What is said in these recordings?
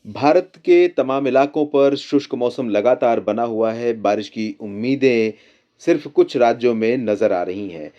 भारत के तमाम इलाकों पर शुष्क मौसम लगातार बना हुआ है। बारिश की उम्मीदें सिर्फ कुछ राज्यों में नज़र आ रही हैं।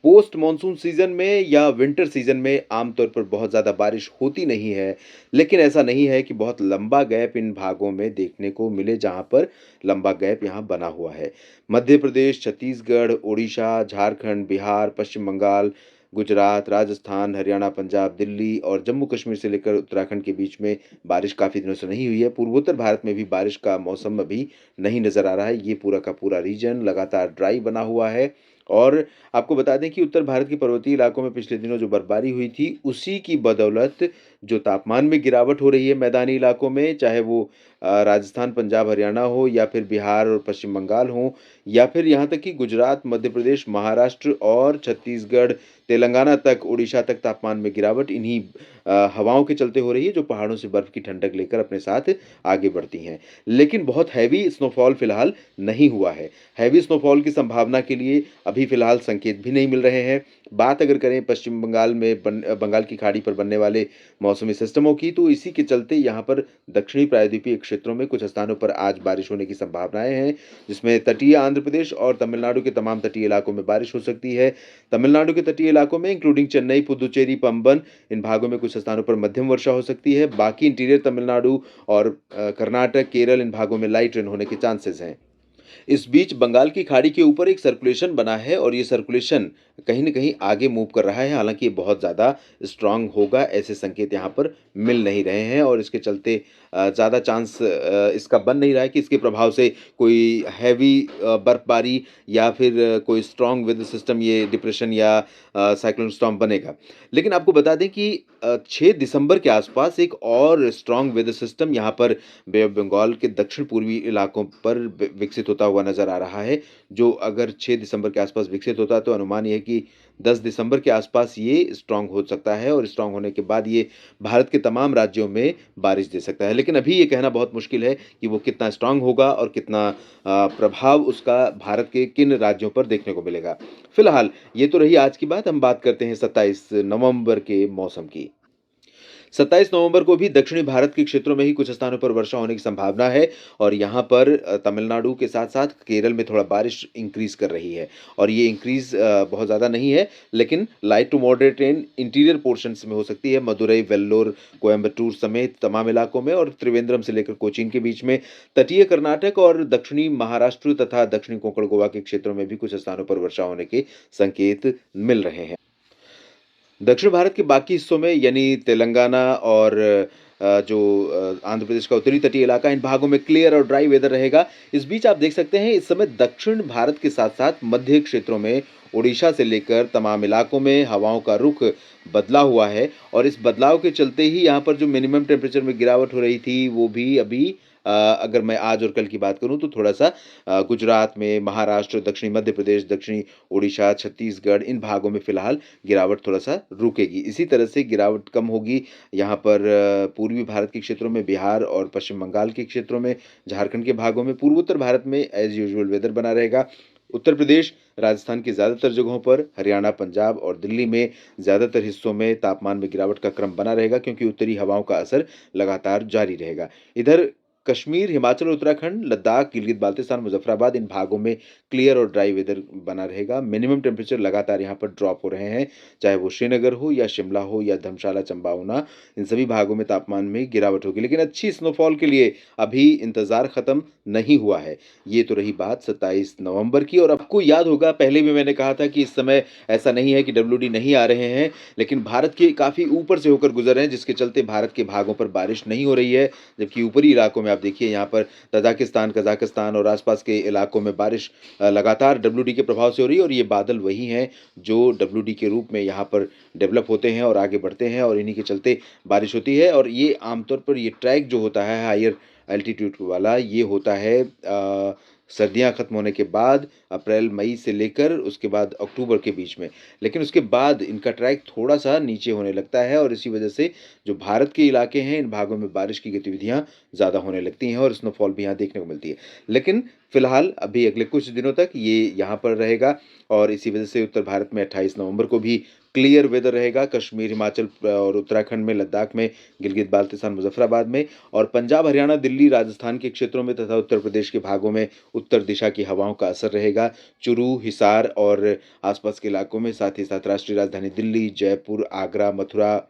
पोस्ट मॉनसून सीज़न में या विंटर सीज़न में आमतौर पर बहुत ज़्यादा बारिश होती नहीं है, लेकिन ऐसा नहीं है कि बहुत लंबा गैप इन भागों में देखने को मिले, जहाँ पर लंबा गैप यहाँ बना हुआ है। मध्य प्रदेश, छत्तीसगढ़, ओडिशा, झारखंड, बिहार, पश्चिम बंगाल, गुजरात, राजस्थान, हरियाणा, पंजाब, दिल्ली और जम्मू कश्मीर से लेकर उत्तराखंड के बीच में बारिश काफ़ी दिनों से नहीं हुई है। पूर्वोत्तर भारत में भी बारिश का मौसम अभी नहीं नज़र आ रहा है। ये पूरा का पूरा रीजन लगातार ड्राई बना हुआ है और आपको बता दें कि उत्तर भारत के पर्वतीय इलाकों में पिछले दिनों जो बर्फबारी हुई थी, उसी की बदौलत जो तापमान में गिरावट हो रही है मैदानी इलाकों में, चाहे वो राजस्थान, पंजाब, हरियाणा हो या फिर बिहार और पश्चिम बंगाल हो या फिर यहाँ तक कि गुजरात, मध्य प्रदेश, महाराष्ट्र और छत्तीसगढ़, तेलंगाना तक, उड़ीसा तक तापमान में गिरावट इन्हीं हवाओं के चलते हो रही है, जो पहाड़ों से बर्फ की ठंडक लेकर अपने साथ आगे बढ़ती हैं। लेकिन बहुत हैवी स्नोफॉल फिलहाल नहीं हुआ है। हैवी स्नोफॉल की संभावना के लिए अभी फिलहाल संकेत भी नहीं मिल रहे हैं। बात अगर करें पश्चिम बंगाल में बंगाल की खाड़ी पर बनने वाले मौसमी सिस्टमों की, तो इसी के चलते यहाँ पर दक्षिणी प्रायद्वीपीय क्षेत्रों में कुछ स्थानों पर आज बारिश होने की संभावनाएँ हैं, जिसमें तटीय आंध्र प्रदेश और तमिलनाडु के तमाम तटीय इलाकों में बारिश हो सकती है। तमिलनाडु के तटीय इलाकों में इंक्लूडिंग चेन्नई, पुदुचेरी, पंबन, इन भागों में कुछ स्थानों पर मध्यम वर्षा हो सकती है। बाकी इंटीरियर तमिलनाडु और कर्नाटक, केरल, इन भागों में लाइट रेन होने के चांसेस हैं। इस बीच बंगाल की खाड़ी के ऊपर एक सर्कुलेशन बना है और ये सर्कुलेशन कहीं न कहीं आगे मूव कर रहा है। हालाँकि ये बहुत ज़्यादा स्ट्रॉन्ग होगा, ऐसे संकेत यहाँ पर मिल नहीं रहे हैं और इसके चलते ज़्यादा चांस इसका बन नहीं रहा है कि इसके प्रभाव से कोई हैवी बर्फबारी या फिर कोई स्ट्रॉन्ग वेदर सिस्टम, ये डिप्रेशन या साइक्लोन स्टॉर्म बनेगा। लेकिन आपको बता दें कि 6 दिसंबर के आसपास एक और स्ट्रॉन्ग वेदर सिस्टम यहाँ पर बे ऑफ बंगाल के दक्षिण-पूर्वी इलाकों पर विकसित होता हुआ नज़र आ रहा है, जो अगर 6 दिसंबर के आसपास विकसित होता है, तो अनुमान ये है कि 10 दिसंबर के आसपास ये स्ट्रॉन्ग हो सकता है और स्ट्रॉन्ग होने के बाद ये भारत के तमाम राज्यों में बारिश दे सकता है। लेकिन अभी ये कहना बहुत मुश्किल है कि वो कितना स्ट्रॉन्ग होगा और कितना प्रभाव उसका भारत के किन राज्यों पर देखने को मिलेगा। फिलहाल ये तो रही आज की बात, हम बात करते हैं 27 नवंबर के मौसम की। 27 नवंबर को भी दक्षिणी भारत के क्षेत्रों में ही कुछ स्थानों पर वर्षा होने की संभावना है और यहाँ पर तमिलनाडु के साथ-साथ केरल में थोड़ा बारिश इंक्रीज़ कर रही है और ये इंक्रीज़ बहुत ज़्यादा नहीं है, लेकिन light to moderate rain interior portions में हो सकती है। मदुरई, वेल्लोर, कोयंबटूर समेत तमाम इलाकों में और त्रिवेंद्रम से लेकर कोचीन के बीच में, तटीय कर्नाटक और दक्षिणी महाराष्ट्र तथा दक्षिणी कोंकण गोवा के क्षेत्रों में भी कुछ स्थानों पर वर्षा होने के संकेत मिल रहे हैं। दक्षिण भारत के बाकी हिस्सों में यानी तेलंगाना और आंध्र प्रदेश का उत्तरी तटीय इलाका, इन भागों में क्लियर और ड्राई वेदर रहेगा। इस बीच आप देख सकते हैं इस समय दक्षिण भारत के साथ-साथ मध्य क्षेत्रों में ओडिशा से लेकर तमाम इलाकों में हवाओं का रुख बदला हुआ है और इस बदलाव के चलते ही यहाँ पर जो मिनिमम टेम्परेचर में गिरावट हो रही थी, वो भी अभी अगर मैं आज और कल की बात करूँ तो थोड़ा-सा गुजरात में, महाराष्ट्र, दक्षिणी मध्य प्रदेश, दक्षिणी ओडिशा, छत्तीसगढ़, इन भागों में फ़िलहाल गिरावट थोड़ा-सा रुकेगी। इसी तरह से गिरावट कम होगी यहाँ पर पूर्वी भारत के क्षेत्रों में, बिहार और पश्चिम बंगाल के क्षेत्रों में, झारखंड के भागों में, पूर्वोत्तर भारत में एज़ यूजुअल वेदर बना रहेगा। उत्तर प्रदेश, राजस्थान की ज़्यादातर जगहों पर, हरियाणा, पंजाब और दिल्ली में ज़्यादातर हिस्सों में तापमान में गिरावट का क्रम बना रहेगा, क्योंकि उत्तरी हवाओं का असर लगातार जारी रहेगा। इधर कश्मीर, हिमाचल और उत्तराखंड, लद्दाख, गिलगित-बाल्टिस्तान, मुज़फ़्फ़राबाद, इन भागों में क्लियर और ड्राई वेदर बना रहेगा। मिनिमम टेम्परेचर लगातार यहाँ पर ड्रॉप हो रहे हैं, चाहे वो श्रीनगर हो या शिमला हो या धर्मशाला, चंबा, ऊना, इन सभी भागों में तापमान में गिरावट होगी। लेकिन अच्छी स्नोफॉल के लिए अभी इंतज़ार खत्म नहीं हुआ है। ये तो रही बात 27 नवंबर की और आपको याद होगा पहले भी मैंने कहा था कि इस समय ऐसा नहीं है कि डब्ल्यूडी नहीं आ रहे हैं, लेकिन भारत के काफ़ी ऊपर से होकर गुज़र रहे हैं, जिसके चलते भारत के भागों पर बारिश नहीं हो रही है। जबकि ऊपरी इलाकों में आप देखिए यहाँ पर तजाकिस्तान, कज़ाकिस्तान और आस-पास के इलाकों में बारिश लगातार डब्ल्यूडी के प्रभाव से हो रही है और ये बादल वही हैं जो डब्ल्यूडी के रूप में यहाँ पर डेवलप होते हैं और आगे बढ़ते हैं और इन्हीं के चलते बारिश होती है और ये आमतौर पर ये ट्रैक जो होता है हायर एल्टीट्यूड वाला, ये होता है सर्दियाँ खत्म होने के बाद अप्रैल, मई से लेकर उसके बाद अक्टूबर के बीच में। लेकिन उसके बाद इनका ट्रैक थोड़ा-सा नीचे होने लगता है और इसी वजह से जो भारत के इलाके हैं, इन भागों में बारिश की गतिविधियाँ ज़्यादा होने लगती हैं और स्नोफॉल भी यहाँ देखने को मिलती है। लेकिन फिलहाल अभी अगले कुछ दिनों तक ये यहाँ पर रहेगा और इसी वजह से उत्तर भारत में 28 नवंबर को भी क्लियर वेदर रहेगा कश्मीर, हिमाचल और उत्तराखंड में, लद्दाख में, गिलगित-बाल्टिस्तान, मुज़फ़्फ़राबाद में और पंजाब, हरियाणा, दिल्ली, राजस्थान के क्षेत्रों में तथा उत्तर प्रदेश के भागों में उत्तर दिशा की हवाओं का असर रहेगा। चुरू, हिसार और आसपास के इलाकों में, साथ ही साथ राष्ट्रीय राजधानी दिल्ली, जयपुर, आगरा, मथुरा,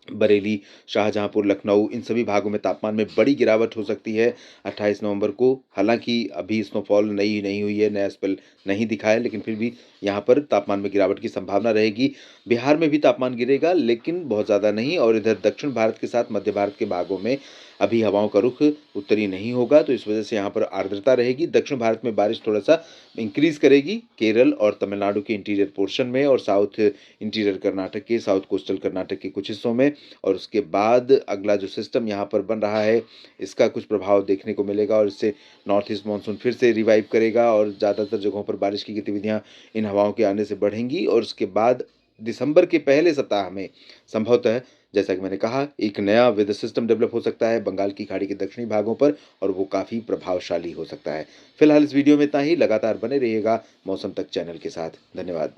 बरेली, शाहजहाँपुर, लखनऊ इन सभी भागों में तापमान में बड़ी गिरावट हो सकती है 28 नवंबर को। हालाँकि अभी स्नोफॉल नई नहीं हुई है, नया स्पेल नहीं दिखा है, लेकिन फिर भी यहाँ पर तापमान में गिरावट की संभावना रहेगी। बिहार में भी तापमान गिरेगा, लेकिन बहुत ज़्यादा नहीं और इधर दक्षिण भारत के साथ मध्य भारत के भागों में अभी हवाओं का रुख उत्तरी नहीं होगा, तो इस वजह से यहाँ पर आर्द्रता रहेगी। दक्षिण भारत में बारिश थोड़ा-सा इंक्रीज़ करेगी, केरल और तमिलनाडु के इंटीरियर पोर्शन में और साउथ इंटीरियर कर्नाटक के, साउथ कोस्टल कर्नाटक के कुछ हिस्सों में और उसके बाद अगला जो सिस्टम यहाँ पर बन रहा है, इसका कुछ प्रभाव देखने को मिलेगा और इससे नॉर्थ ईस्ट मानसून फिर से रिवाइव करेगा और ज़्यादातर जगहों पर बारिश की गतिविधियाँ इन हवाओं के आने से बढ़ेंगी और उसके बाद दिसंबर के पहले सप्ताह में संभवतः जैसा कि मैंने कहा, एक नया वेदर सिस्टम डेवलप हो सकता है बंगाल की खाड़ी के दक्षिणी भागों पर और वो काफ़ी प्रभावशाली हो सकता है। फिलहाल इस वीडियो में इतना ही, लगातार बने रहिएगा मौसम तक चैनल के साथ। धन्यवाद।